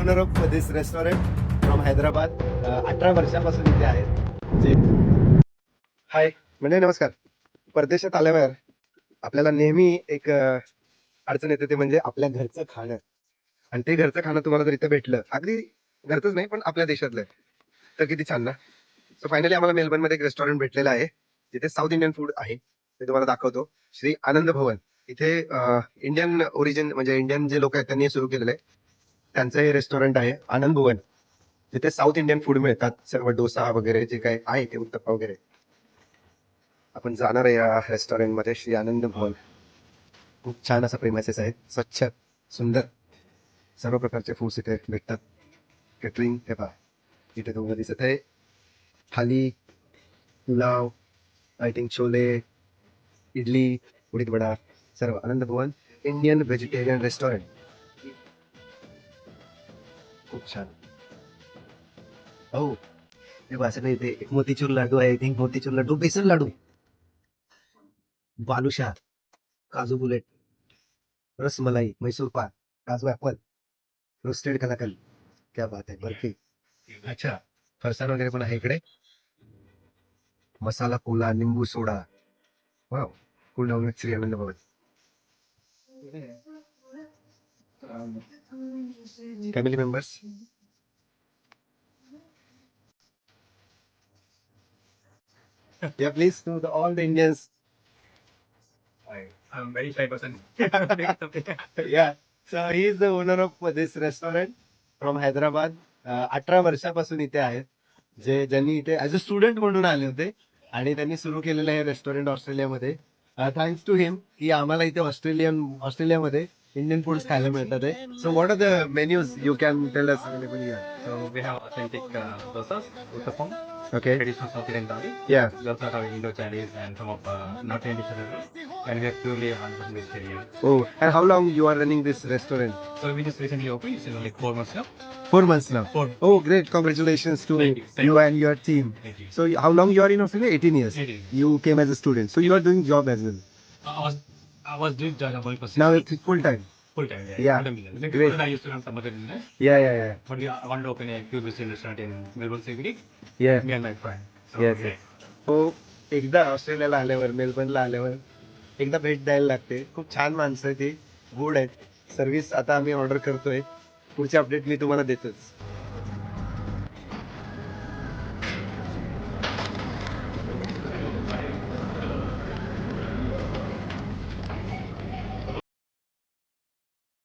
Owner of this restaurant from Hyderabad. 18 वर्षापासून इथे आहेत जे. हाय म्हणजे नमस्कार. परदेशात आल्यावर आपल्याला नेहमी एक अडचण येते, ते म्हणजे आपल्या घरचं खाणं. आणि ते घरचं खाणं तुम्हाला जर इथे भेटलं, अगदी घरचंच नाही पण आपल्या देशातलं, तर किती छान ना. सो फायनली आम्हाला मेलबर्नमध्ये एक रेस्टॉरंट भेटलेलं आहे जिथे साऊथ इंडियन फूड आहे. ते तुम्हाला दाखवतो. श्री आनंद भवन. इथे इंडियन ओरिजिन म्हणजे इंडियन जे लोक आहेत त्यांनी सुरू केलेलं आहे. त्यांचं हे रेस्टॉरंट आहे आनंद भवन, जिथे साऊथ इंडियन फूड मिळतात. सर्व डोसा वगैरे जे काही आहे ते, उत्तप्पा वगैरे. आपण जाणार आहे या रेस्टॉरंटमध्ये. श्री आनंद भवन खूप छान असा प्रेमासेस आहे, स्वच्छ सुंदर. सर्व प्रकारचे फूड्स इथे भेटतात. केटरिंग हे पहा, इथे तुम्हाला दिसत आहे. थाली, पुलाव, आय थिंक छोले, इडली, उडीद वडा, सर्व. आनंद भवन इंडियन व्हेजिटेरियन रेस्टॉरंट. खूप छान. हो, हे असं नाही, इथे एक मोतीचूर लाडू आहे. आय थिंक मोतीचूर लाडू, बेसन लाडू, बालुशा, काजू बुलेट, रसमलाई, मैसूर पाक, काजू ऍपल, रोस्टेड कलाकंद. क्या बात आहे. बर्फी. अच्छा, फरसाण वगैरे पण आहे इकडे. मसाला कोला, लिंबू soda. Wow. Cool down with Shri Anand Bhavan. Family members. Yeah, please to all the Indians. I'm very shy person. Yeah. So he is the owner of this restaurant from Hyderabad. 18 वर्षापासून इथे आहेत. ज्यांनी इथे ऍज अ स्टुडंट म्हणून आले होते आणि त्यांनी सुरू केलेलं आहे रेस्टॉरंट ऑस्ट्रेलियामध्ये. थँक्स टू हिम की आम्हाला इथे ऑस्ट्रेलियामध्ये इंडियन फूड्स खायला मिळतात आहे. So what are the menus you can tell us available here? So we have authentic dosas, uttapam, Okay. traditional South Indian thali. Yeah. We also have Indo-Chinese and some of North Indian dishes as well. And we are purely 100% vegetarian. Oh, and how long you are running this restaurant? So we just recently opened. It's like 4 months now. 4 months now. Four. Oh, great! Congratulations to Thank you. Thank you and your team. Thank you. So, how long you are in Australia? 18 years. 18. You came as a student, so you are doing job as well. I was doing job for 6 Now months. it's full time. Full time. Yeah. Full time business. Like Great. before I used to run some other business. Yeah. But we want to open a pure vegetarian restaurant in Melbourne CBD. Yeah. Me and my friend. So, Yes. हो, एकदा ऑस्ट्रेलियाला आल्यावर, मेलबर्नला आल्यावर एकदा भेट द्यायला लागते. खूप छान माणसं आहे ती, गुड आहेत. सर्व्हिस आता आम्ही ऑर्डर करतोय. पुढचे अपडेट मी तुम्हाला देतोच.